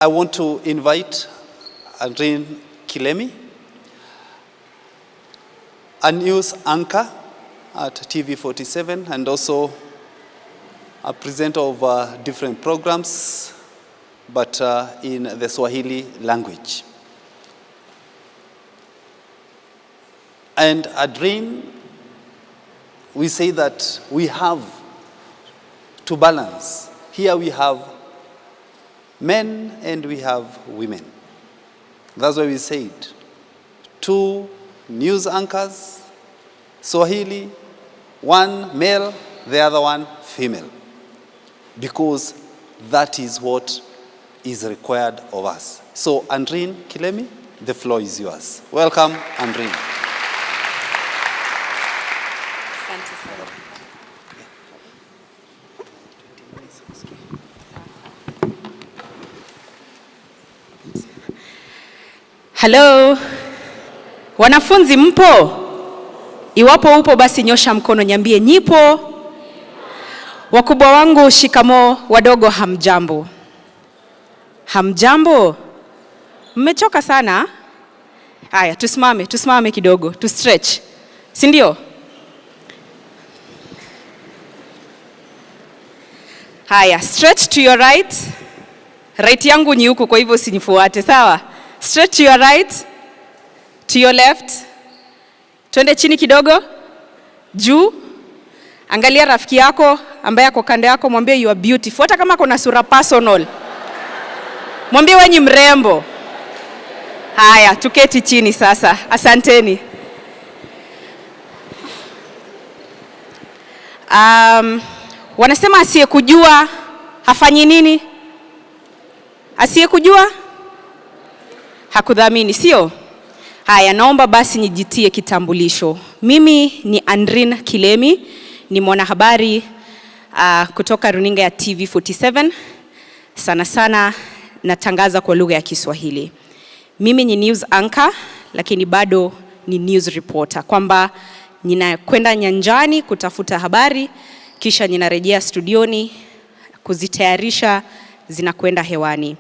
I want to invite Andrine Kilemi, a news anchor at TV47 and also a presenter of different programs, but in the Swahili language. And Andrine, we say that we have to balance. Here we have men and we have women. That's why we said 2 news anchors, Swahili, 1 male, the other one female, because that is what is required of us. So Andrine Kilemi, the floor is yours. Welcome, Andrine. Hello. Wanafunzi mpo? Iwapo upo basi nyosha mkono niambie nipo. Wakubwa wangu shikamo, wadogo hamjambo. Hamjambo? Mmechoka sana? Haya, tusimame kidogo, tu stretch. Si ndio? Haya, stretch to your right. Right yangu ni huku kwa hivyo usinifuate, sawa? Stretch to your right, to your left. Twende chini kidogo, juu. Angalia rafiki yako ambaye ako kando yako, mwambie you are beautiful. Hata kama kuna sura personal, mwambie wewe ni mrembo. Haya, tuketi chini sasa. Asanteni. Wanasema asiyekujua hafanyi nini? Asiyekujua hakudhamini, sio? Haya, naomba basi nijitie kitambulisho. Mimi ni Andrine Kilemi, ni mwanahabari kutoka runinga ya TV47. Sana natangaza kwa lugha ya Kiswahili. Mimi ni news anchor, lakini bado ni news reporter, kwamba ninakwenda nyanjani kutafuta habari, kisha ninarejea studioni kuzitayarisha, zinakwenda hewani.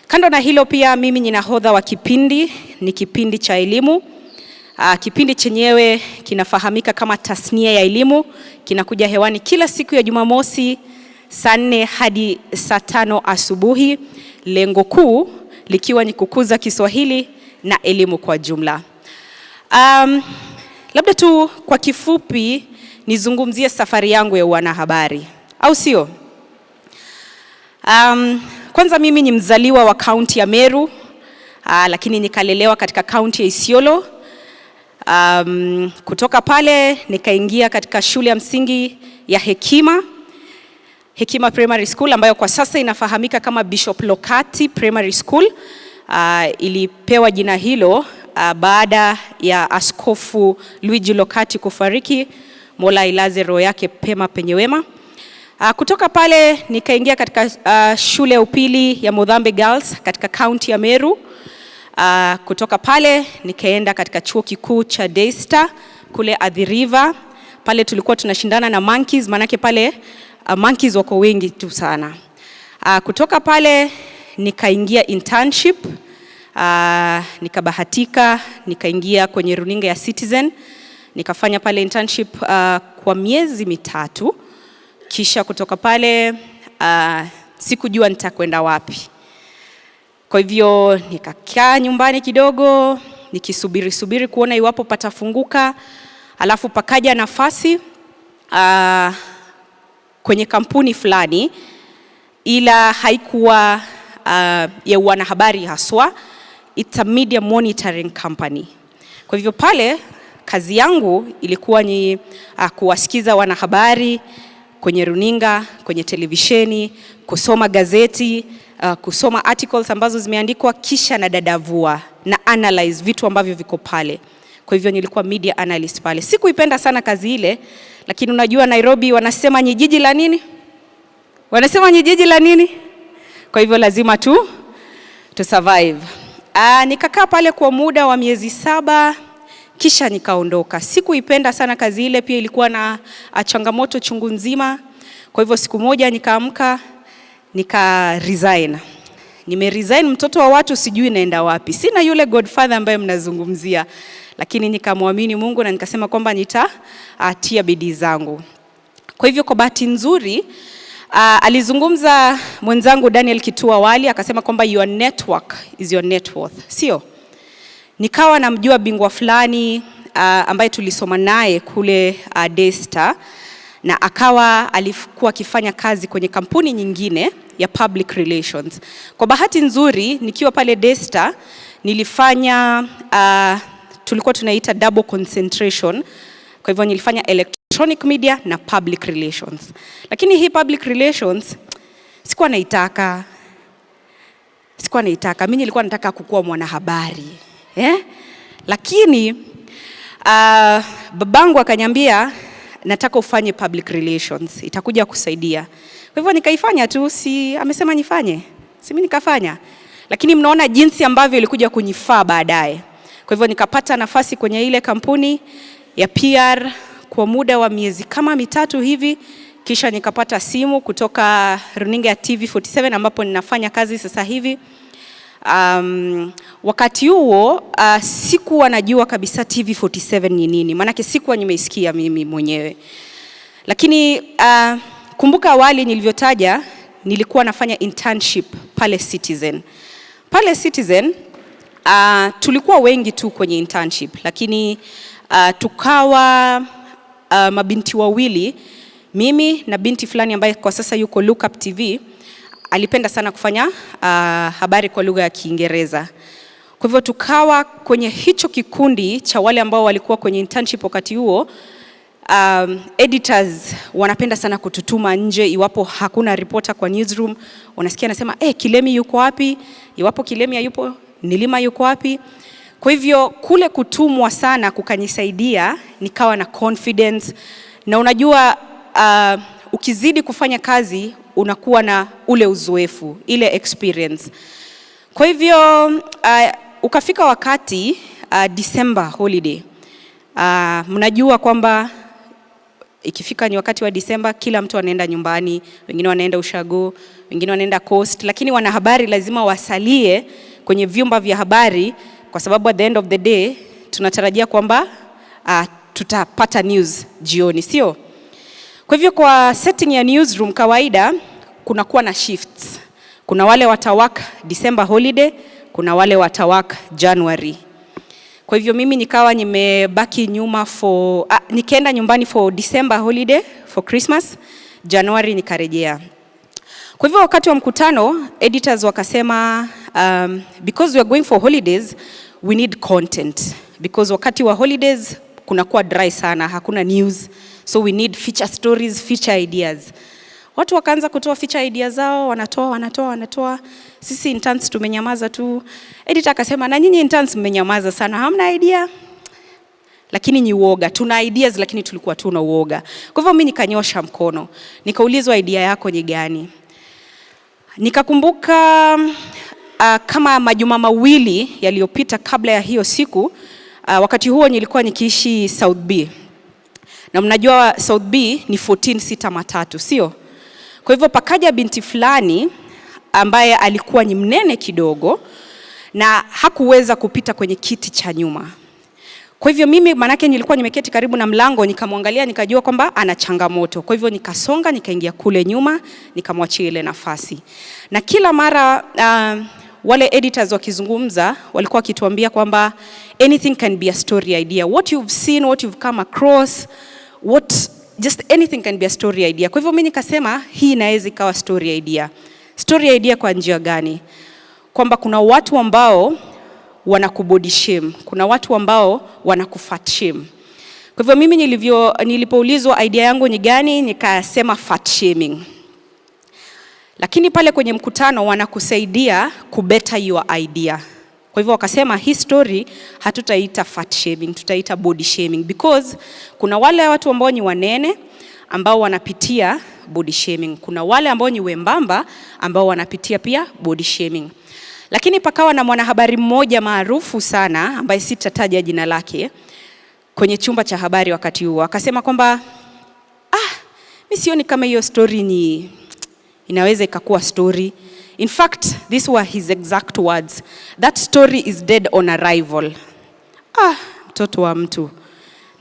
Kando na hilo pia mimi ni nahodha wa kipindi, ni kipindi cha elimu. Kipindi chenyewe kinafahamika kama Tasnia ya Elimu, kinakuja hewani kila siku ya Jumamosi saa 4 hadi saa 5 asubuhi. Lengo kuu likiwa ni kukuza Kiswahili na elimu kwa jumla. Labda tu kwa kifupi nizungumzie safari yangu ya wanahabari, au sio? Kwanza mimi ni mzaliwa wa kaunti ya Meru, lakini nikalelewa katika kaunti ya Isiolo. Kutoka pale nikaingia katika shule ya msingi ya Hekima Primary School, ambayo kwa sasa inafahamika kama Bishop Lokati Primary School. Ilipewa jina hilo baada ya Askofu Luigi Lokati kufariki. Mola ilaze roho yake pema penye wema. Kutoka pale nikaingia katika shule ya upili ya Mudhambe Girls katika kaunti ya Meru. Kutoka pale nikaenda katika chuo kikuu cha Daystar kule Athi River. Pale tulikuwa tunashindana na monkeys, manake pale monkeys wako wengi tu sana. Kutoka pale nikaingia internship. Nikabahatika nikaingia kwenye runinga ya Citizen. Nikafanya pale internship kwa miezi 3. Kisha kutoka pale sikujua nitakwenda wapi. Kwa hivyo nikakaa nyumbani kidogo nikisubiri kuona iwapo patafunguka. Alafu pakaja nafasi kwenye kampuni fulani, ila haikuwa ya wanahabari haswa. It's a media monitoring company. Kwa hivyo pale kazi yangu ilikuwa ni kuwasikiza wanahabari kwenye runinga, kwenye televisheni, kusoma gazeti, kusoma articles ambazo zimeandikwa, kisha na dadavua na analyze vitu ambavyo viko pale. Kwa hivyo nilikuwa media analyst pale. Sikuipenda sana kazi ile, lakini unajua Nairobi wanasema ni jiji la nini? Wanasema ni jiji la nini? Kwa hivyo lazima tu survive. Nikakaa pale kwa muda wa miezi 7, kisha nikaondoka. Sikuipenda sana kazi ile, pia ilikuwa na changamoto chungu nzima. Kwa hivyo siku moja nikaamka nika resign. Nimeresign, mtoto wa watu sijui naenda wapi. Sina yule godfather ambaye mnazungumzia. Lakini nikamwamini Mungu na nikasema kwamba nitatia bidii zangu. Kwa hivyo kwa bahati nzuri alizungumza mwenzangu Daniel Kitua awali, akasema kwamba your network is your net worth. Sio? Nikawa namjua bingwa fulani ambaye tulisoma naye kule Daystar, na alikuwa akifanya kazi kwenye kampuni nyingine ya public relations. Kwa bahati nzuri nikiwa pale Daystar nilifanya tulikuwa tunaita double concentration. Kwa hivyo nilifanya electronic media na public relations. Lakini hii public relations sikuwa naitaka. Mimi nilikuwa nataka kukuwa mwanahabari. Lakini babangu akaniambia nataka ufanye public relations, itakuja kusaidia. Kwa hivyo nikaifanya tu, si amesema nifanye. Si mimi nikafanya. Lakini mnaona jinsi ambavyo ilikuja kunifaa baadaye. Kwa hivyo nikapata nafasi kwenye ile kampuni ya PR kwa muda wa miezi kama 3 hivi, kisha nikapata simu kutoka runinga ya TV47 ambapo ninafanya kazi sasa hivi. Wakati huo sikuwa najua kabisa TV47 ni nini, maanake sikuwa nimeisikia mimi mwenyewe. Lakini kumbuka awali nilivyotaja, nilikuwa nafanya internship pale Citizen. Pale Citizen tulikuwa wengi tu kwenye internship, lakini tukawa mabinti wawili, mimi na binti fulani ambaye kwa sasa yuko Look Up TV, alipenda sana kufanya habari kwa lugha ya Kiingereza. Kwa hivyo tukawa kwenye hicho kikundi cha wale ambao walikuwa kwenye internship wakati huo. Editors wanapenda sana kututuma nje iwapo hakuna reporter kwa newsroom. Unasikia anasema Kilemi yuko wapi? Iwapo Kilemi hayupo, Nilima yuko wapi? Kwa hivyo kule kutumwa sana kukanisaidia nikawa na confidence, na unajua ukizidi kufanya kazi unakuwa na ule uzoefu, ile experience. Kwa hivyo ukafika wakati December holiday. Mnajua kwamba ikifika ni wakati wa December kila mtu anaenda nyumbani, wengine wanaenda ushago, wengine wanaenda coast, lakini wanahabari lazima wasalie kwenye vyumba vya habari kwa sababu at the end of the day tunatarajia kwamba tutapata news jioni, sio? Kwa hivyo kwa setting ya newsroom kawaida kunakuwa na shifts. Kuna wale watawak December holiday, kuna wale watawak January. Kwa hivyo mimi nikawa nimebaki nyuma nikaenda nyumbani for December holiday, for Christmas, January nikarejea. Kwa hivyo wakati wa mkutano, editors wakasema because we are going for holidays, we need content. Because wakati wa holidays kunakuwa dry sana, hakuna news. So we need feature stories, feature ideas. Watu wakaanza kutoa feature ideas zao, wanatoa. Sisi interns tumenyamaza tu. Editor akasema, na nyinyi interns mmenyamaza sana, hamna idea? Lakini ni uoga, tuna ideas lakini tulikuwa tuna uoga. Kwa hivyo mimi nikanyosha mkono, nikaulizwa idea yako ni gani? Nikakumbuka kama majuma mawili yaliyopita kabla ya hiyo siku, wakati huo nilikuwa nikiishi South B. Na mnajua South B ni 14-6-3, sio? Kwa hivyo pakaja binti fulani ambaye alikuwa ni mnene kidogo na hakuweza kupita kwenye kiti cha nyuma. Kwa hivyo mimi manake nilikuwa nimeketi karibu na mlango, nikamwangalia nikajua kwamba ana changamoto. Kwa hivyo nikasonga nikaingia kule nyuma, nikamwachia ile nafasi. Na kila mara wale editors wakizungumza walikuwa wakituambia kwamba anything can be a story idea. What you've seen, what you've come across, just anything can be a story idea. Kwa hivyo mimi nikasema hii inaweza ikawa story idea. Story idea kwa njia gani? Kwamba kuna watu ambao wanakubody shame, kuna watu ambao wanakufat shame. Kwa hivyo mimi nilipoulizwa idea yangu ni gani, nikasema fat shaming. Lakini pale kwenye mkutano wanakusaidia kubeta your idea. Kwa hivyo wakasema hii story hatutaita fat shaming, tutaita body shaming, because kuna wale watu ambao ni wanene ambao wanapitia body shaming. Kuna wale ambao ni wembamba ambao wanapitia pia body shaming. Lakini pakawa na mwanahabari mmoja maarufu sana ambaye sitataja jina lake kwenye chumba cha habari wakati huo. Akasema kwamba mimi sioni kama hiyo story inaweza ikakuwa story. In fact, these were his exact words. That story is dead on arrival. Mtoto wa mtu.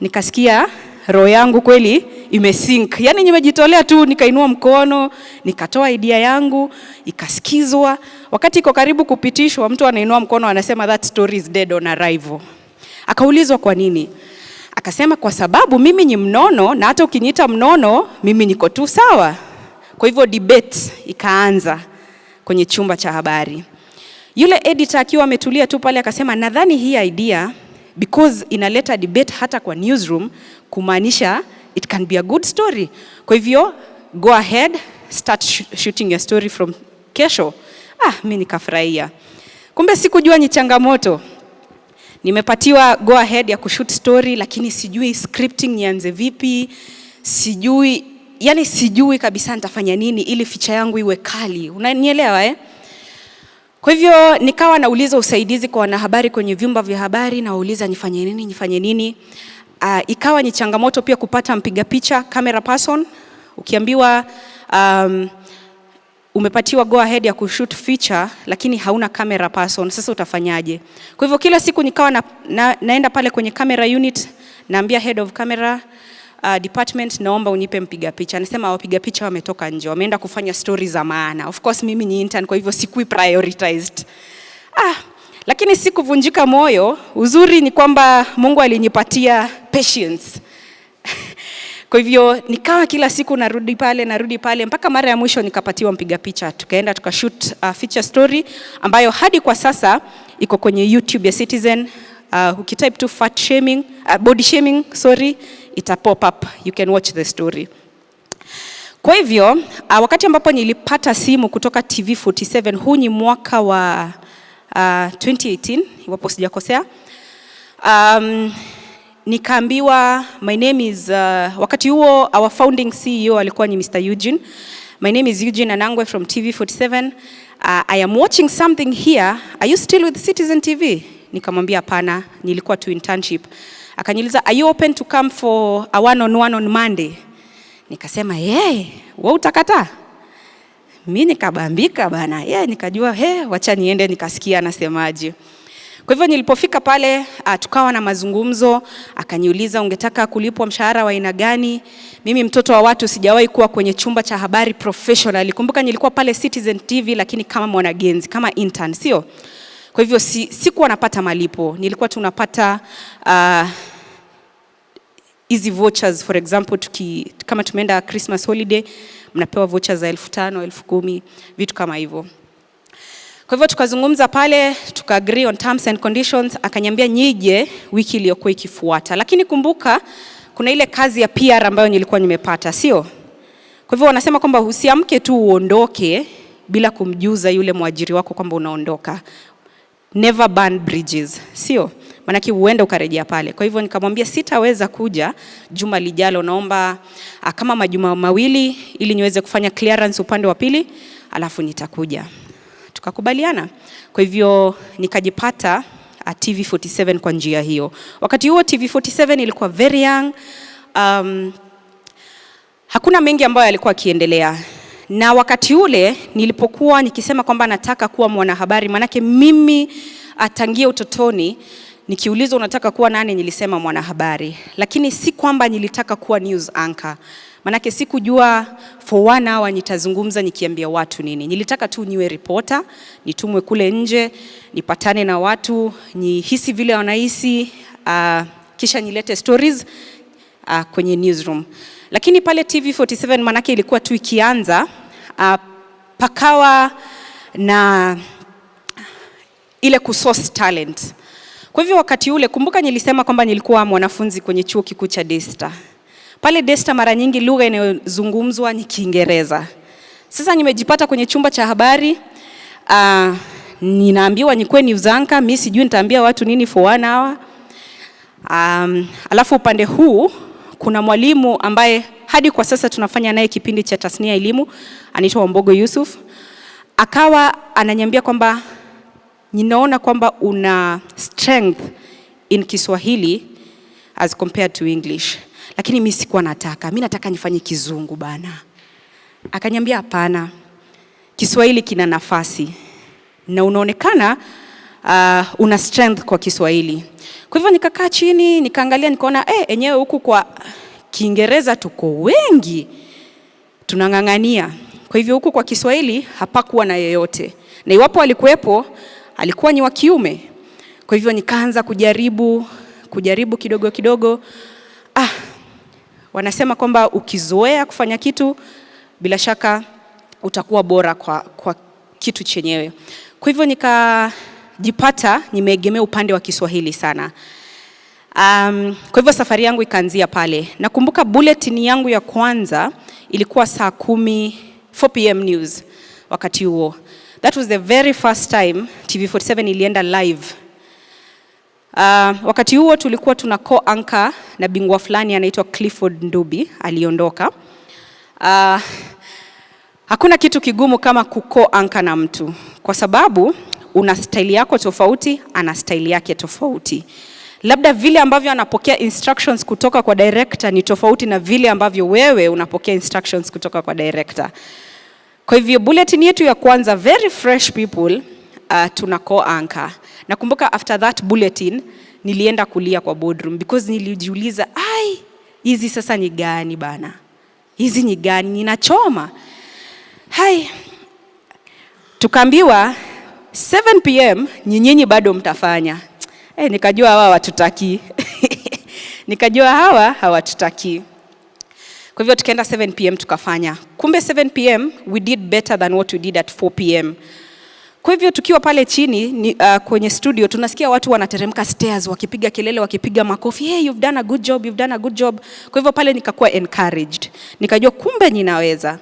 Nikasikia roho yangu kweli imesink. Yaani nimejitolea tu, nikainua mkono, nikatoa idea yangu, ikasikizwa. Wakati iko karibu kupitishwa, mtu anainua mkono anasema that story is dead on arrival. Akaulizwa kwa nini? Akasema kwa sababu mimi ni mnono, na hata ukiniita mnono, mimi niko tu sawa. Kwa hivyo debate ikaanza kwenye chumba cha habari. Yule editor akiwa ametulia tu pale akasema nadhani hii idea because inaleta debate hata kwa newsroom, kumaanisha it can be a good story. Kwa hivyo go ahead, start shooting your story from kesho. Mimi nikafurahia. Kumbe sikujua ni changamoto. Nimepatiwa go ahead ya kushoot story, lakini sijui scripting nianze vipi, sijui kabisa nitafanya nini ili ficha yangu iwe kali. Unanielewa Kwa hivyo nikawa nauliza usaidizi kwa wanahabari kwenye vyumba vya habari, na wauliza nifanye nini. Ikawa ni changamoto pia kupata mpiga picha, camera person. Ukiambiwa umepatiwa go ahead ya kushoot feature lakini hauna camera person, sasa utafanyaje? Kwa hivyo kila siku nikawa naenda pale kwenye camera unit, naambia head of camera department, naomba unipe mpiga picha. Anasema wapiga picha wametoka nje, wameenda kufanya stories za maana. Of course mimi ni intern, kwa hivyo sikui prioritized. Lakini sikuvunjika moyo. Uzuri ni kwamba Mungu alinipatia patience. Kwa hivyo nikawa kila siku narudi pale mpaka mara ya mwisho nikapatiwa mpiga picha. Tukaenda tukashoot feature story ambayo hadi kwa sasa iko kwenye YouTube ya Citizen. Ukitype tu body shaming, ita pop up. You can watch the story. Kwa hivyo wakati ambapo nilipata simu kutoka TV47, huu ni mwaka wa 2018 iwapo sijakosea. Nikaambiwa my name is wakati huo our founding CEO alikuwa ni Mr. Eugene. My name is Eugene Anangwe from TV47. I am watching something here. Are you still with Citizen TV? Nikamwambia hapana, nilikuwa tu internship. Akaniuliza, are you open to come for a one-on-one on Monday? Nikasema, wewe utakataa? Mimi nikabambika bana. Nikajua, wacha niende nikasikia anasemaje. Kwa hivyo nilipofika pale, tukawa na mazungumzo. Akaniuliza, ungetaka kulipwa mshahara wa aina gani? Mimi mtoto wa watu, sijawahi kuwa kwenye chumba cha habari professional. Kumbuka nilikuwa pale Citizen TV lakini kama mwanagenzi, kama intern, sio? Kwa hivyo sikuwa napata malipo. Nilikuwa tunapata easy vouchers, for example kama tumeenda Christmas holiday, mnapewa vouchers za 5,000, 10,000, vitu kama hivyo. Kwa hivyo tukazungumza pale, agree on terms and conditions. Akaniambia nije wiki iliyokuwa ikifuata. Lakini kumbuka kuna ile kazi ya PR ambayo nilikuwa nimepata, sio? Kwa hivyo wanasema kwamba usiamke tu uondoke bila kumjuza yule mwajiri wako kwamba unaondoka. Never burn bridges, sio? Maana uende ukarejea pale. Kwa hivyo nikamwambia sitaweza kuja juma lijalo, naomba kama majuma mawili ili niweze kufanya clearance upande wa pili, alafu nitakuja. Tukakubaliana. Kwa hivyo nikajipata TV47 kwa njia hiyo. Wakati huo TV47 ilikuwa very young. Hakuna mengi ambayo yalikuwa kiendelea. Na wakati ule nilipokuwa nikisema kwamba nataka kuwa mwanahabari, manake mimi tangia utotoni nikiulizwa unataka kuwa nani nilisema mwanahabari. Lakini si kwamba nilitaka kuwa news anchor. Manake sikujua for 1 hour nitazungumza nikiambia watu nini. Nilitaka tu niwe reporter, nitumwe kule nje, nipatane na watu, nihisi vile wanahisi, kisha nilete stories kwenye newsroom. Lakini pale TV47 manake ilikuwa tu ikianza, pakawa na ile kusource talent. Kwa hivyo wakati ule, kumbuka nilisema kwamba nilikuwa mwanafunzi kwenye chuo kikuu cha Desta. Pale Desta mara nyingi lugha inayozungumzwa ni Kiingereza. Sasa nimejipata kwenye chumba cha habari, ninaambiwa nikuwe news anchor, mimi sijui nitaambia watu nini for 1 hour. Alafu upande huu kuna mwalimu ambaye hadi kwa sasa tunafanya naye kipindi cha tasnia elimu, anaitwa Mbogo Yusuf. Akawa ananiambia kwamba ninaona kwamba una strength in Kiswahili as compared to English. Lakini mimi sikuwa nataka. Mimi nataka nifanye Kizungu bana. Akaniambia hapana. Kiswahili kina nafasi na unaonekana una strength kwa Kiswahili. Kwa hivyo nikakaa chini, nikaangalia, nikaona enyewe huku kwa Kiingereza tuko wengi, tunang'ang'ania. Kwa hivyo huku kwa Kiswahili hapakuwa na yeyote. Na iwapo alikuwepo, alikuwa ni wa kiume. Kwa hivyo nikaanza kujaribu kidogo kidogo. Wanasema kwamba ukizoea kufanya kitu, bila shaka utakuwa bora kwa kitu chenyewe. Kwa hivyo nikajipata nimeegemea upande wa Kiswahili sana. Kwa hivyo safari yangu ikaanzia pale. Nakumbuka bulletin yangu ya kwanza ilikuwa saa 10, 4 p.m. news wakati huo. That was the very first time TV47 ilienda live. Wakati huo tulikuwa tuna co-anchor na bingwa fulani anaitwa Clifford Ndubi, aliondoka. Hakuna kitu kigumu kama kuko-anchor na mtu, kwa sababu una style yako tofauti, ana style yake tofauti. Labda vile ambavyo anapokea instructions kutoka kwa director ni tofauti na vile ambavyo wewe unapokea instructions kutoka kwa director. Kwa hivyo bulletin yetu ya kwanza, very fresh people, tuna co-anchor. Nakumbuka after that bulletin nilienda kulia kwa boardroom because nilijiuliza, hizi sasa ni gani bana? Hizi ni gani? Ninachoma. Tukaambiwa 7 p.m. nyinyi bado mtafanya. Nikajua hawa hawatutaki. Nikajua hawa hawatutaki. Kwa hivyo tukaenda 7 p.m. tukafanya. Kumbe 7 p.m. we did better than what we did at 4 p.m. Kwa hivyo tukiwa pale chini kwenye studio tunasikia watu wanateremka stairs wakipiga kelele, wakipiga makofi, hey, you've done a good job, you've done a good job. Kwa hivyo pale nikakuwa encouraged. Nikajua kumbe ninaweza.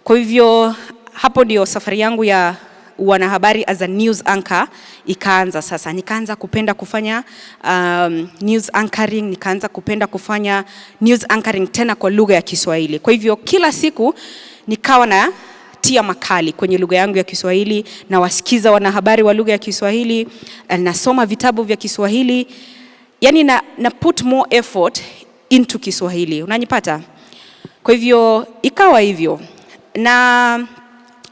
Kwa hivyo hapo ndio safari yangu ya wanahabari as a news anchor ikaanza sasa. Nikaanza kupenda kufanya news anchoring, nikaanza kupenda kufanya news anchoring tena kwa lugha ya Kiswahili. Kwa hivyo kila siku nikawa na tia makali kwenye lugha yangu ya Kiswahili, na wasikiza wanahabari wa lugha ya Kiswahili, nasoma vitabu vya Kiswahili, yani na put more effort into Kiswahili. Unanipata? Kwa hivyo ikawa hivyo. Na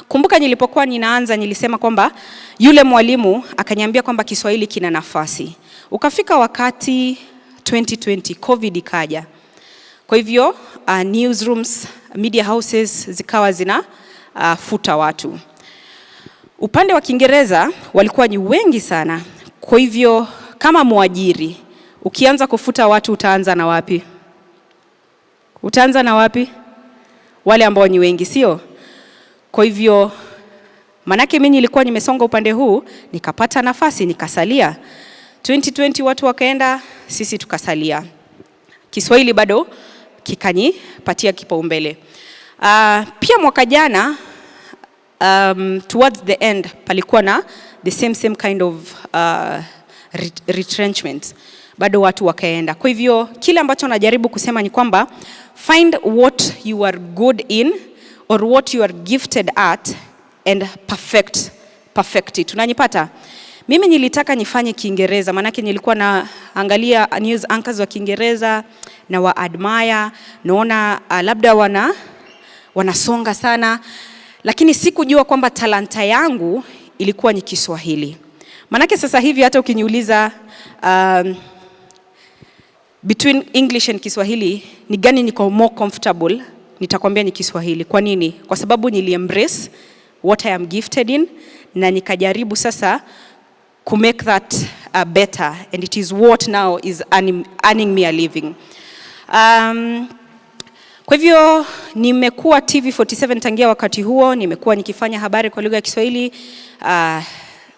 kumbuka nilipokuwa ninaanza nilisema kwamba yule mwalimu akaniambia kwamba Kiswahili kina nafasi. Ukafika wakati 2020 COVID ikaja. Kwa hivyo newsrooms, media houses zikawa zina futa watu. Upande wa Kiingereza walikuwa ni wengi sana. Kwa hivyo kama mwajiri ukianza kufuta watu utaanza na wapi? Utaanza na wapi? Wale ambao ni wengi, sio? Kwa hivyo manake mimi nilikuwa nimesonga upande huu, nikapata nafasi nikasalia. 2020 watu wakaenda, sisi tukasalia. Kiswahili bado kikanipatia kipaumbele. Pia mwaka jana towards the end palikuwa na the same kind of retrenchment. Bado watu wakaenda. Kwa hivyo kile ambacho najaribu kusema ni kwamba find what you are good in or what you are gifted at and perfect it. Unanipata? Mimi nilitaka nifanye Kiingereza, manake nilikuwa naangalia news anchors wa Kiingereza na wa admire, naona labda wanasonga sana, lakini sikujua kwamba talanta yangu ilikuwa ni Kiswahili. Manake sasa hivi hata ukiniuliza between English and Kiswahili ni gani niko more comfortable, nitakwambia ni Kiswahili. Kwa nini? Kwa sababu nili-embrace what I am gifted in na nikajaribu sasa to make that better, and it is what now is earning me a living. Kwa hivyo nimekuwa TV47 tangia wakati huo, nimekuwa nikifanya habari kwa lugha ya Kiswahili.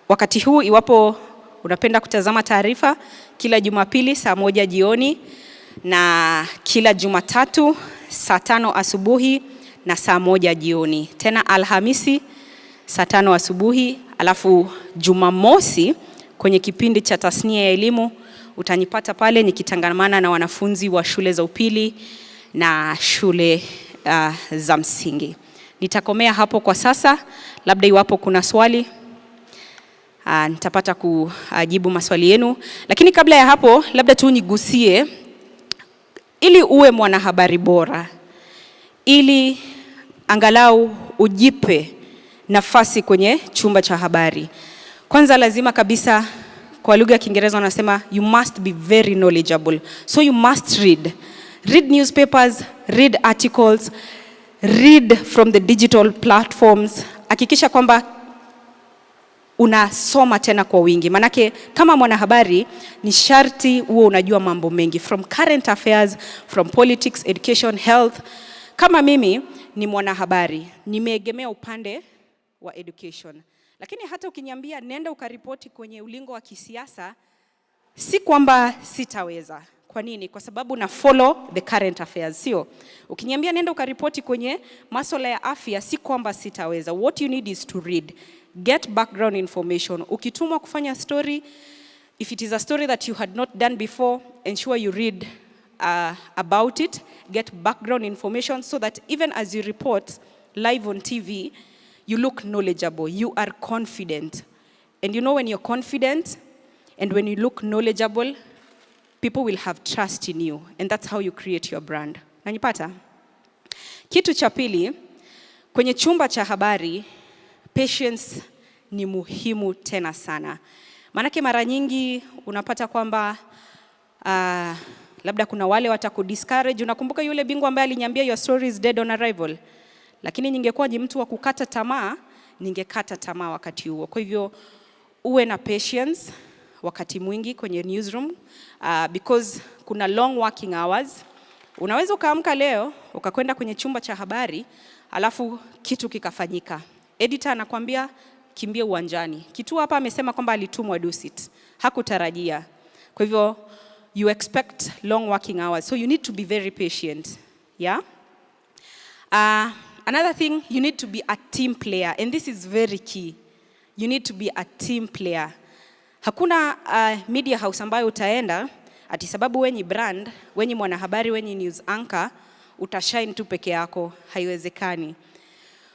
Wakati huu iwapo unapenda kutazama taarifa, kila Jumapili saa 1 jioni na kila Jumatatu saa 5 asubuhi na saa 1 jioni. Tena Alhamisi saa 5 asubuhi, alafu Jumamosi kwenye kipindi cha tasnia ya elimu utanipata pale nikitangamana na wanafunzi wa shule za upili na shule za msingi. Nitakomea hapo kwa sasa, labda iwapo kuna swali nitapata kujibu maswali yenu. Lakini kabla ya hapo, labda tu nigusie, ili uwe mwanahabari bora, ili angalau ujipe nafasi kwenye chumba cha habari. Kwanza lazima kabisa, kwa lugha ya Kiingereza wanasema you must be very knowledgeable. So you must read. Read newspapers, read articles, read from the digital platforms. Hakikisha kwamba unasoma tena kwa wingi. Manake kama mwanahabari ni sharti uwe unajua mambo mengi, from current affairs, from politics, education, health. Kama mimi ni mwanahabari, nimeegemea upande wa education. Lakini hata ukiniambia nenda ukaripoti kwenye ulingo wa kisiasa, si kwamba sitaweza. Kwa nini? Kwa sababu na follow the current affairs, sio? Ukiniambia nenda ukaripoti kwenye masuala ya afya, si kwamba sitaweza. What you need is to read. Get background information. Ukitumwa kufanya story, if it is a story that you had not done before, ensure you read about it, get background information so that even as you report live on TV, you look knowledgeable, you are confident. And you know when you're confident and when you look knowledgeable, people will have trust in you, and that's how you create your brand. Nanipata? Kitu cha pili, kwenye chumba cha habari, patience ni muhimu tena sana. Manake mara nyingi unapata kwamba labda kuna wale watakudiscourage. Unakumbuka yule bingwa ambaye aliniambia your story is dead on arrival? Lakini ningekuwa ni mtu wa kukata tamaa, ningekata tamaa wakati huo. Kwa hivyo uwe na patience wakati mwingi kwenye newsroom, because kuna long working hours. Unaweza ukaamka leo, ukakwenda kwenye chumba cha habari, alafu kitu kikafanyika. Editor anakuambia kimbia uwanjani. Kitu hapa amesema kwamba alitumwa do it. Hakutarajia. Kwa hivyo you expect long working hours. So you need to be very patient. Yeah? Another thing, you need to be a team player, and this is very key. You need to be a team player. Hakuna media house ambayo utaenda ati sababu wenye brand, wenye mwanahabari, wenye news anchor, utashine tu peke yako. Haiwezekani.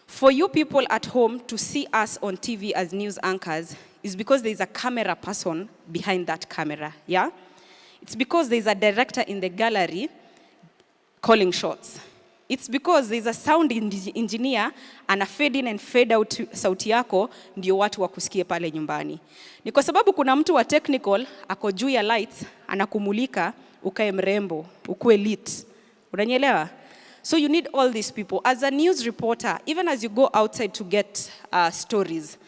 For you people at home to see us on TV as news anchors is because there is a camera person behind that camera, yeah? It's because there is a director in the gallery calling shots. It's because there is a sound engineer ana fade in and fade out sauti yako ndio watu wakusikie pale nyumbani. Ni kwa sababu kuna mtu wa technical ako juu ya lights anakumulika ukae mrembo, ukue lit. Unanielewa? So you need all these people. As a news reporter, even as you go outside to get stories,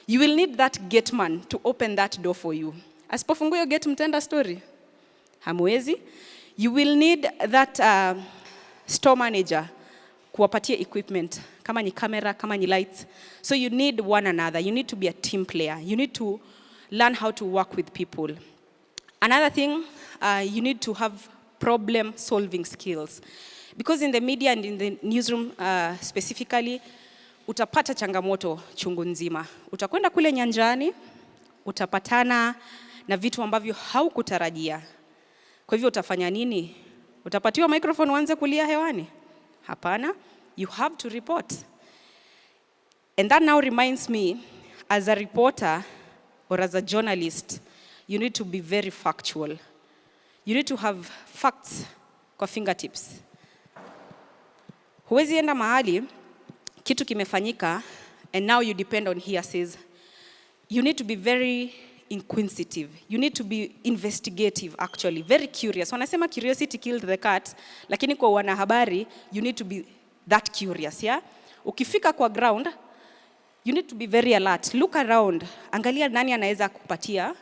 you will need that gate man to open that door for you. Asipofungua hiyo gate mtenda story? Hamwezi. You will need that store manager kuwapatia equipment, kama ni camera, kama ni lights. So you need one another. You need to be a team player. You need to learn how to work with people. Another thing, you need to have problem solving skills. Because in the media and in the newsroom specifically, utapata changamoto chungu nzima. Utakwenda kule nyanjani, utapatana na vitu ambavyo haukutarajia. Kwa hivyo utafanya nini? Utapatiwa microphone uanze kulia hewani? Hapana. You have to report. And that now reminds me, as a reporter or as a journalist, you need to be very factual. You need to have facts kwa fingertips. Huwezi enda mahali, kitu kimefanyika, and now you depend on hearsays. You need to be very inquisitive. You need to be investigative, actually, very curious. Wanasema curiosity killed the cat, lakini kwa wanahabari, you need to be that curious, yeah? Ukifika kwa ground, you need to be very alert. Look around. Angalia nani anaweza kupatia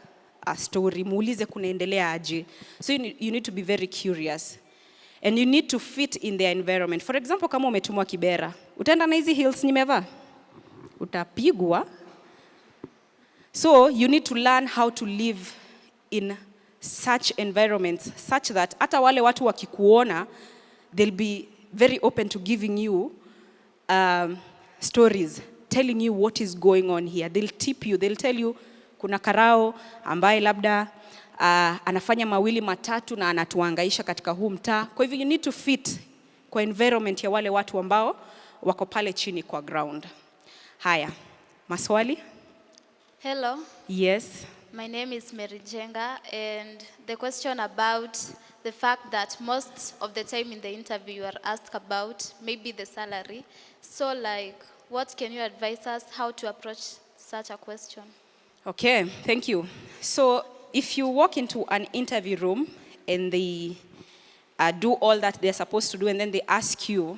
a story, muulize kunaendelea aje. So you need to be very curious. And you need to fit in their environment. For example, kama umetumwa Kibera, utaenda na hizi heels nimevaa? Utapigwa. So you need to learn how to live in such environments, such that hata wale watu wakikuona, they'll be very open to giving you stories, telling you what is going on here. They'll tip you, they'll tell you, kuna karao ambaye labda anafanya mawili matatu na anatuangaisha katika huu mtaa. Kwa hivyo you need to fit kwa environment ya wale watu ambao wako pale chini kwa ground. Haya, maswali? Hello. Yes. My name is Mary Jenga, and the question about the fact that most of the time in the interview you are asked about maybe the salary. So like, what can you advise us how to approach such a question? Okay, thank you. So if you walk into an interview room and they do all that they're supposed to do, and then they ask you,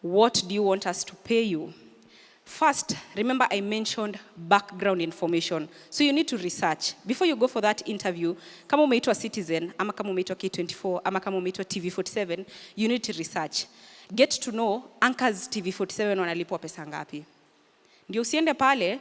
what do you want us to pay you? First, remember I mentioned background information. So you need to research. Before you go for that interview, kama umeitwa Citizen, ama kama umeitwa K24, ama kama umeitwa TV47, you need to research. Get to know anchors TV47 wanalipwa pesa ngapi. Ndio usiende pale,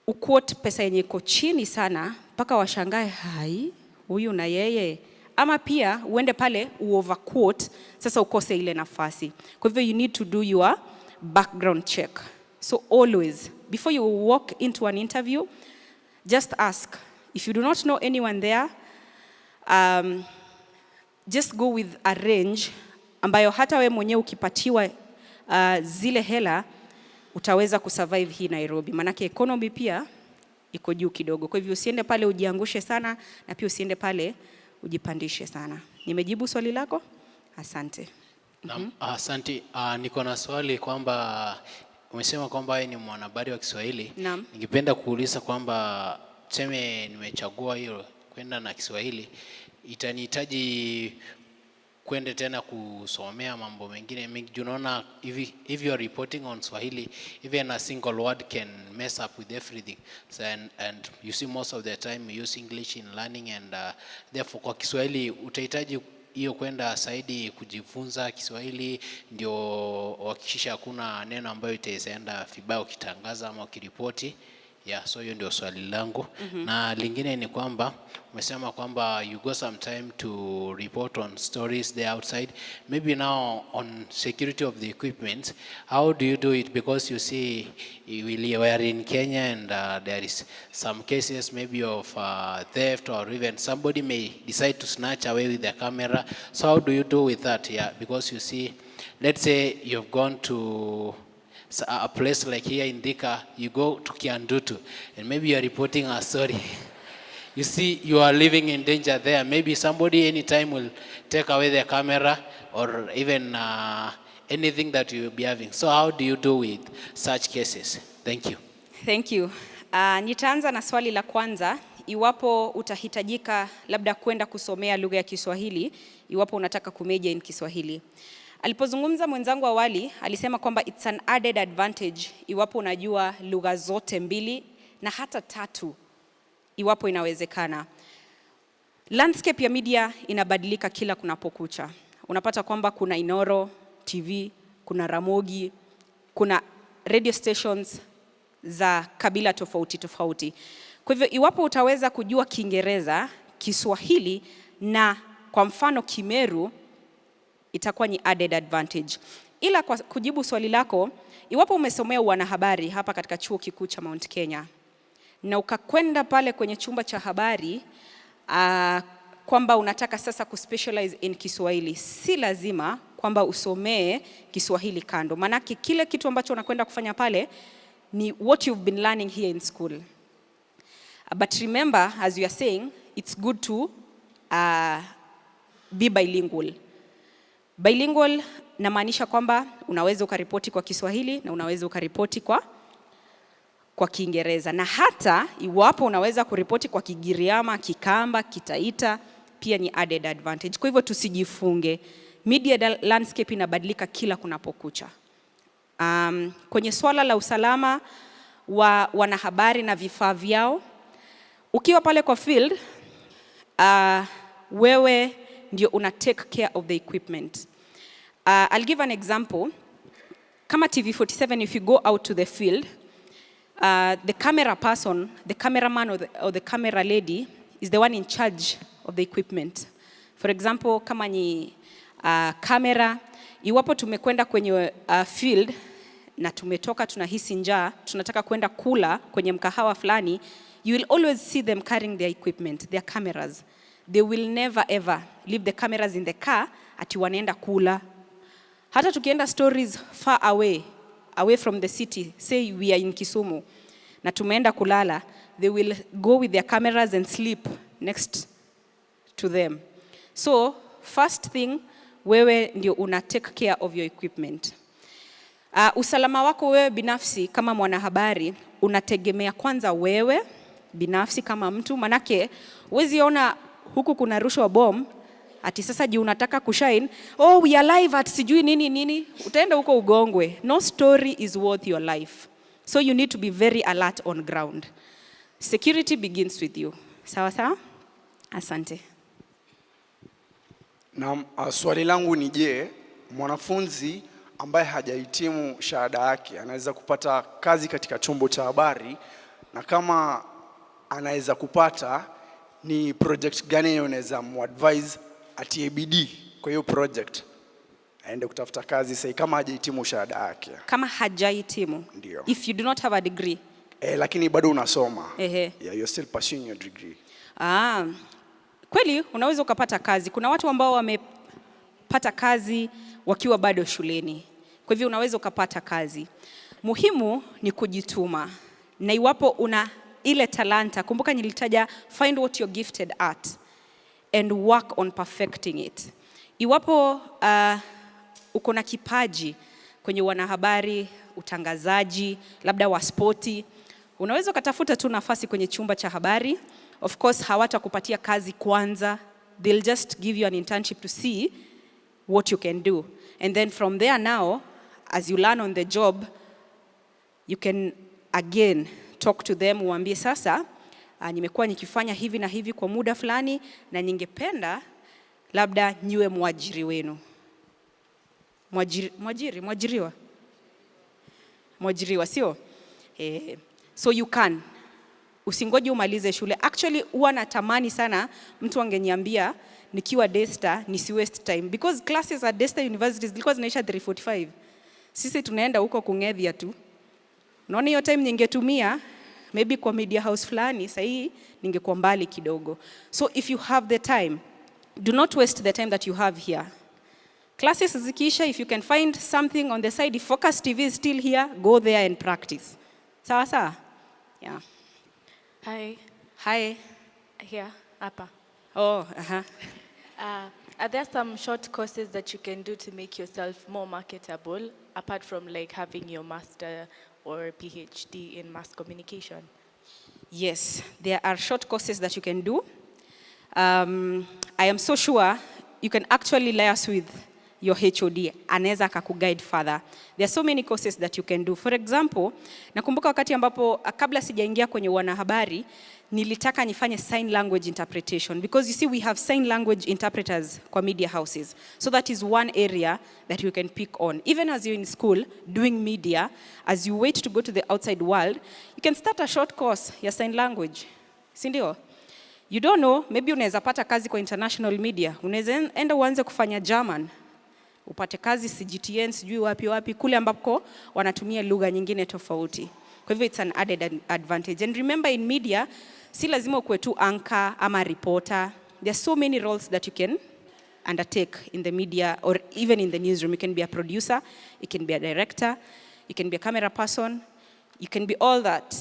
uquote pesa yenye iko chini sana, mpaka washangae, hai, huyu na yeye. Ama pia uende pale uoverquote, sasa ukose ile nafasi. Kwa hivyo you need to do your background check. So always, before you walk into an interview, just ask. If you do not know anyone there, just go with a range ambayo hata we mwenyewe ukipatiwa zile hela utaweza kusurvive hii Nairobi. Manake economy pia iko juu kidogo. Kwa hivyo usiende pale ujiangushe sana, na pia usiende pale ujipandishe sana. Nimejibu swali lako? Asante. Asante. Niko na swali kwamba umesema kwamba wewe ni mwanahabari wa Kiswahili. Ningependa kuuliza kwamba tuseme nimechagua hiyo kwenda na Kiswahili, itanihitaji kwenda tena kusomea mambo mengine mengi. Unaona, if you are reporting on Swahili, even a single word can mess up with everything. So, and you see most of the time we use English in learning, and therefore kwa Kiswahili utahitaji hiyo kwenda zaidi kujifunza Kiswahili ndio uhakikisha hakuna neno ambayo itaenda vibaya ukitangaza ama ukiripoti. Yeah, so hiyo ndio swali langu. Na lingine ni kwamba umesema kwamba you go some time to report on stories there outside. Maybe now on security of the equipment, how do you do it? Because you see we are in Kenya, and there is some cases maybe of theft, or even somebody may decide to snatch away with the camera. So how do you do with that? Yeah, because you see, let's say you've gone to a place like here in Thika, you go to Kiandutu, and maybe you are reporting a story. You see, you are living in danger there. Maybe somebody anytime will take away the camera, or even anything that you will be having. So how do you do with such cases? Thank you. Thank you. Nitaanza na swali la kwanza. Iwapo utahitajika labda kwenda kusomea lugha ya Kiswahili, iwapo unataka kumejor in Kiswahili. Alipozungumza mwenzangu awali, alisema kwamba it's an added advantage iwapo unajua lugha zote mbili na hata tatu iwapo inawezekana. Landscape ya media inabadilika kila kunapokucha. Unapata kwamba kuna Inoro TV, kuna Ramogi, kuna radio stations za kabila tofauti tofauti. Kwa hivyo iwapo utaweza kujua Kiingereza, Kiswahili na kwa mfano Kimeru, itakuwa ni added advantage. Ila kwa kujibu swali lako, iwapo umesomea wanahabari hapa katika chuo kikuu cha Mount Kenya na ukakwenda pale kwenye chumba cha habari kwamba unataka sasa kuspecialize in Kiswahili, si lazima kwamba usomee Kiswahili kando. Manake kile kitu ambacho unakwenda kufanya pale ni what you've been learning here in school. But remember, as you are saying, it's good to be bilingual. Bilingual namaanisha kwamba unaweza ukaripoti kwa Kiswahili na unaweza ukaripoti kwa Kiingereza. Na hata iwapo unaweza kuripoti kwa Kigiriama, Kikamba, Kitaita, pia ni added advantage. Kwa hivyo tusijifunge. Media landscape inabadilika kila kunapokucha. Kwenye swala la usalama wa wanahabari na vifaa vyao, ukiwa pale kwa field, wewe ndio una take care of the equipment. I'll give an example. Kama TV47, if you go out to the field, the camera person, the cameraman or the camera lady is the one in charge of the equipment. For example, kama ni camera, iwapo tumekwenda kwenye field na tumetoka tunahisi njaa, tunataka kwenda kula kwenye mkahawa fulani, you will always see them carrying their equipment, their cameras. They will never ever leave the cameras in the car ati wanaenda kula. Hata tukienda stories far away from the city, say we are in Kisumu, na tumeenda kulala, they will go with their cameras and sleep next to them. So, first thing, wewe ndio una take care of your equipment. Usalama wako wewe binafsi kama mwanahabari unategemea kwanza wewe binafsi kama mtu, manake huwezi ona huku kuna rushwa bomb ati sasa ji unataka kushine, oh we are live at sijui nini, utaenda huko ugongwe. No story is worth your life. So you need to be very alert on ground. Security begins with you. Sawa sawa? Asante. Na swali langu ni je, mwanafunzi ambaye hajahitimu shahada yake anaweza kupata kazi katika chombo cha habari, na kama anaweza kupata, ni project gani unaweza muadvise atie bidii kwa hiyo project aende kutafuta kazi sasa kama hajahitimu shahada yake? Kama hajahitimu? Ndio. If you do not have a degree. Lakini bado unasoma. Yeah, you're still pursuing your degree. Kweli unaweza ukapata kazi. Kuna watu ambao wamepata kazi wakiwa bado shuleni. Kwa hivyo unaweza ukapata kazi. Muhimu ni kujituma. Na iwapo una ile talanta, kumbuka nilitaja find what you're gifted at and work on perfecting it. Iwapo uko na kipaji kwenye wanahabari, utangazaji, labda wa spoti, unaweza ukatafuta tu nafasi kwenye chumba cha habari. Of course hawatakupatia kazi kwanza. They'll just give you an internship to see what you can do. And then from there now, as you learn on the job, you can again talk to them, uambie sasa, nimekuwa nikifanya hivi na hivi kwa muda fulani na ningependa labda niwe mwajiri wenu. Mwajiriwa sio? So you can. Usingoje umalize shule. Actually huwa natamani sana mtu angeniambia nikiwa Daystar nisi waste time, because classes at Daystar University zilikuwa zinaisha 3:45. Sisi tunaenda huko kung'edhia tu. Naona hiyo time ningetumia maybe kwa media house fulani, sahi ningekuwa mbali kidogo. So if you have the time, do not waste the time that you have here. Classes zikiisha, if you can find something on the side, if Focus TV is still here, go there and practice. Sawa sawa? Yeah. Hi. Here, hapa. Oh, Are there some short courses that you can do to make yourself more marketable, apart from like having your master or PhD in mass communication? Yes, there are short courses that you can do. I am so sure you can actually liaise with your HOD, anaweza akakuguide further. There are so many courses that you can do. For example, nakumbuka wakati ambapo kabla sijaingia kwenye wanahabari, nilitaka nifanye sign language interpretation, because you see we have sign language interpreters kwa media houses. So that is one area that you can pick on. Even as you're in school doing media, as you wait to go to the outside world, you can start a short course ya sign language. Si ndio? You don't know, maybe unaweza pata kazi kwa international media. Unaweza enda uanze kufanya German. Upate kazi CGTN sijui wapi kule ambako wanatumia lugha nyingine tofauti. Kwa hivyo it's an added advantage. And remember, in media si lazima ukuwe tu anchor ama reporter. There are so many roles that you can undertake in the media or even in the newsroom. You can be a producer, you can be a director, you can be a camera person, you can be all that.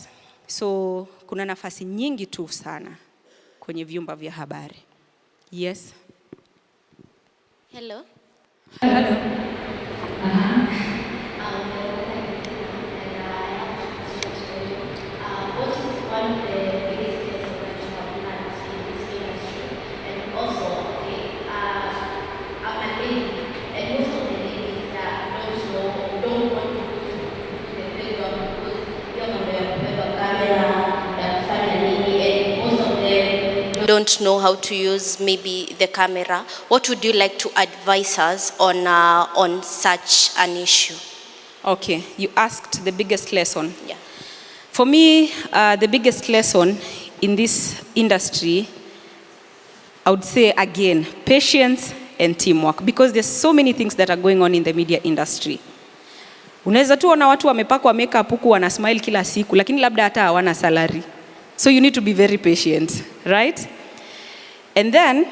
So kuna nafasi nyingi tu sana kwenye vyumba vya habari. Yes. Hello. Don't know how to use maybe the camera. What would you like to advise us on such an issue? Okay, you asked the biggest lesson. Yeah. For me, the biggest lesson in this industry, I would say again, patience and teamwork, because there's so many things that are going on in the media industry. Unaweza tu ona watu wamepakwa makeup huku wana smile kila siku, lakini labda hata hawana salary. So you need to be very patient, right? And then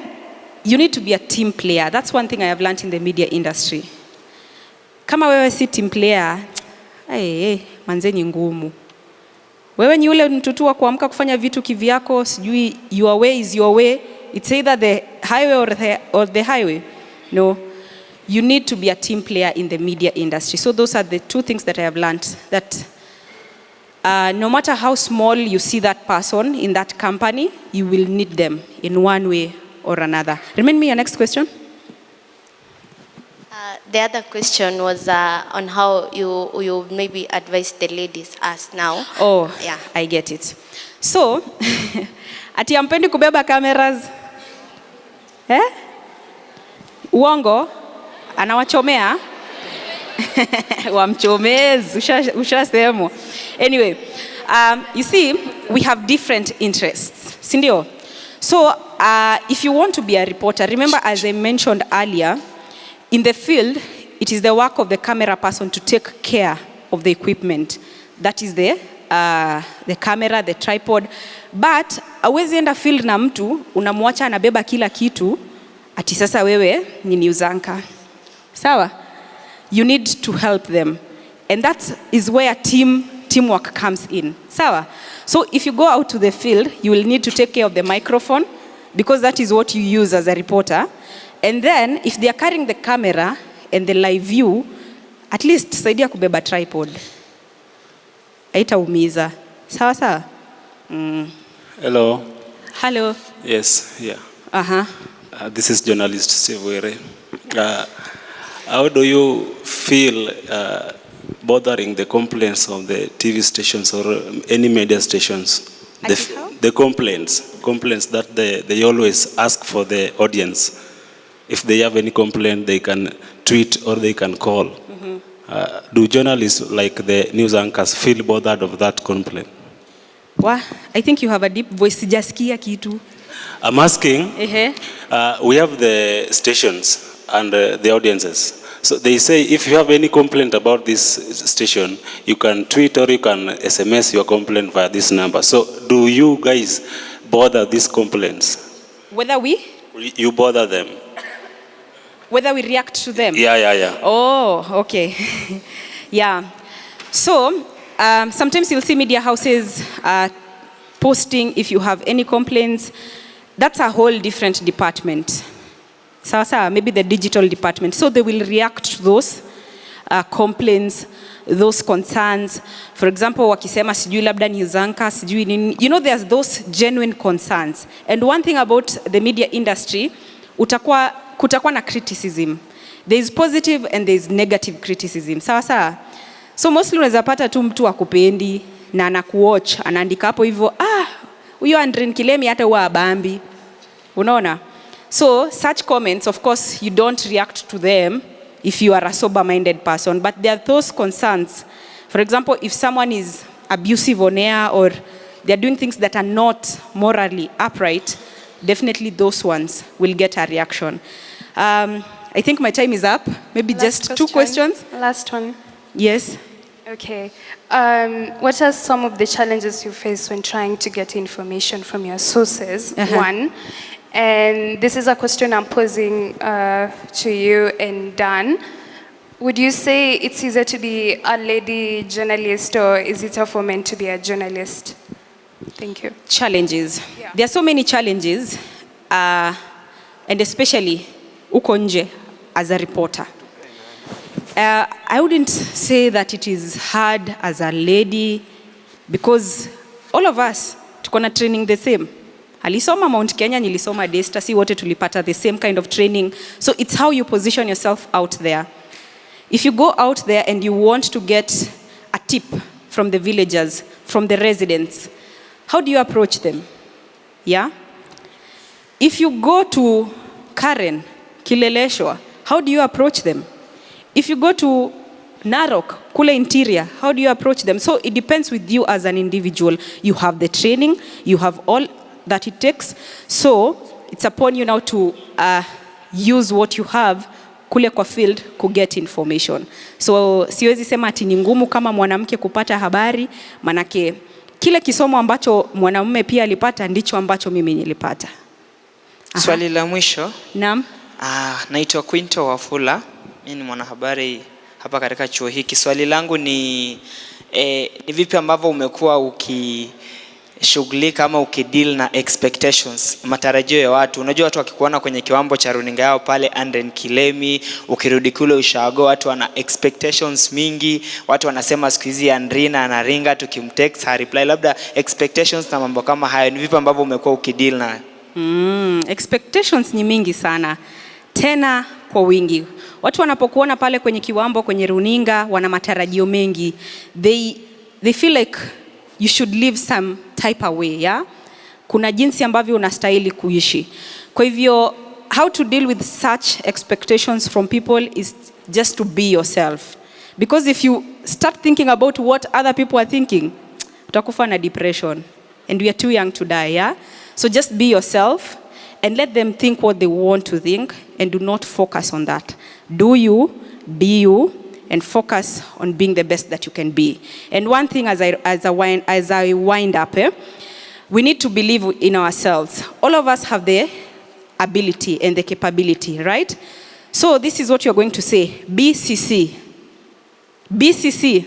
you need to be a team player. That's one thing I have learned in the media industry. Kama wewe si team player, manzeni ngumu. Wewe ni ule mtu tu wa kuamka kufanya vitu kivyako, sijui your way is your way. It's either the highway or the highway. No. you need to be a team player in the media industry. So those are the two things that I have learned, that no matter how small you see that person in that company, you will need them in one way or another. Remind me your next question. The other question was on how you maybe advise the ladies as now. Oh, yeah, I get it. So, ati ampendi kubeba cameras? Uongo? Anawachomea? Wamchomezi, ushasemo. Anyway, you see, we have different interests. Sindio? So, if you want to be a reporter, remember as I mentioned earlier, in the field, it is the work of the camera person to take care of the equipment. That is the camera, the tripod. But hauwezi enda field na mtu, unamwacha anabeba kila kitu, ati sasa wewe ni news anchor. Sawa? You need to help them. And that is where teamwork comes in. Sawa? So if you go out to the field, you will need to take care of the microphone, because that is what you use as a reporter. And then, if they are carrying the camera and the live view, at least saidia kubeba tripod. Haitaumiza. Sawa sawa? Hello. Hello. Yes, yeah. Uh-huh. This is journalist Severe. How do you feel bothering the complaints of the TV stations or any media stations? The complaints that they always ask for the audience. If they have any complaint, they can tweet or they can call. Mm-hmm. Do journalists, like the news anchors, feel bothered of that complaint? Well, I think you have a deep voice. Sijasikia kitu. I'm asking, we have the stations and the audiences. So they say if you have any complaint about this station, you can tweet or you can SMS your complaint via this number. So do you guys bother these complaints? Whether we? You bother them. Whether we react to them? Yeah. Oh, okay. Yeah. So, sometimes you'll see media houses posting if you have any complaints. That's a whole different department. Sawa, maybe the digital department. So they will react to those complaints, those concerns. For example, wakisema sijui labda ni zanka, sijui nini. You know, there's those genuine concerns. And one thing about the media industry, kutakuwa na criticism. There is positive and there is negative criticism. Sawa. So mostly unaweza pata tu mtu akupendi na anakuwatch, anaandika hapo hivyo, huyo Andrine Kilemi hata huwa abambi. Unaona? So such comments, of course, you don't react to them if you are a sober-minded person. But there are those concerns. For example, if someone is abusive on air or they are doing things that are not morally upright, definitely those ones will get a reaction. I think my time is up. Maybe just two questions. Last one. Yes. Okay. What are some of the challenges you face when trying to get information from your sources? One. And this is a question I'm posing to you and Dan. Would you say it's easier to be a lady journalist, or is it tough for men to be a journalist? Thank you. Challenges. Yeah. There are so many challenges, and especially uko nje as a reporter. I wouldn't say that it is hard as a lady, because all of us tuko na training the same. Alisoma Mount Kenya, nilisoma Desta, si wote tulipata the same kind of training. So it's how you position yourself out there. If you go out there and you want to get a tip from the villagers, from the residents, how do you approach them? Yeah? If you go to Karen, Kileleshwa, how do you approach them? If you go to Narok, Kule Interior, how do you approach them? So it depends with you as an individual. You have the training, you have all that it takes. So it's upon you now to use what you have kule kwa field ku get information. So siwezi sema ati ni ngumu kama mwanamke kupata habari, manake kile kisomo ambacho mwanamume pia alipata ndicho ambacho mimi nilipata. Swali la mwisho. Naam. Naitwa Quinto Wafula. Mimi ni mwanahabari hapa katika chuo hiki. Swali langu ni vipi ambavyo umekuwa ukishughulika ama ukideal na expectations, matarajio ya watu. Unajua watu wakikuona kwenye kiwambo cha runinga yao pale Andrine Kilemi, ukirudi kule ushago, watu wana expectations mingi, watu wanasema siku hizi Andrine anaringa, tukimtext ha reply, labda expectations na mambo kama hayo, ni vipi ambavyo umekuwa ukideal na? Expectations ni mingi sana, tena kwa wingi. Watu wanapokuona pale kwenye kiwambo, kwenye runinga, wana matarajio mengi. They feel like you should live some type of way, yeah? Kuna jinsi ambavyo unastahili kuishi. Kwa hivyo, how to deal with such expectations from people is just to be yourself. Because if you start thinking about what other people are thinking, utakufa na depression. And we are too young to die, yeah? So just be yourself and let them think what they want to think and do not focus on that. Do you, be you, and focus on being the best that you can be. And one thing as I wind up, we need to believe in ourselves. All of us have the ability and the capability, right? So this is what you're going to say. BCC. BCC.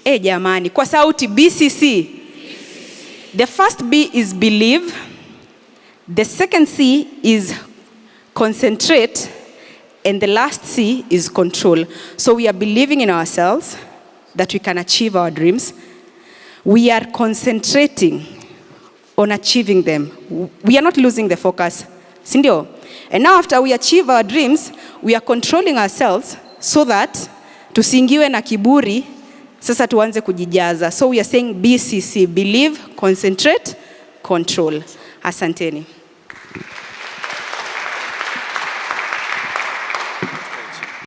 Jamani, kwa sauti, BCC. The first B is believe. The second C is concentrate. And the last C is control. So we are believing in ourselves that we can achieve our dreams. We are concentrating on achieving them. We are not losing the focus. Sindio? And now after we achieve our dreams, we are controlling ourselves so that tusiingiwe na kiburi, sasa tuanze kujijaza. So we are saying BCC, believe, concentrate, control. Asanteni.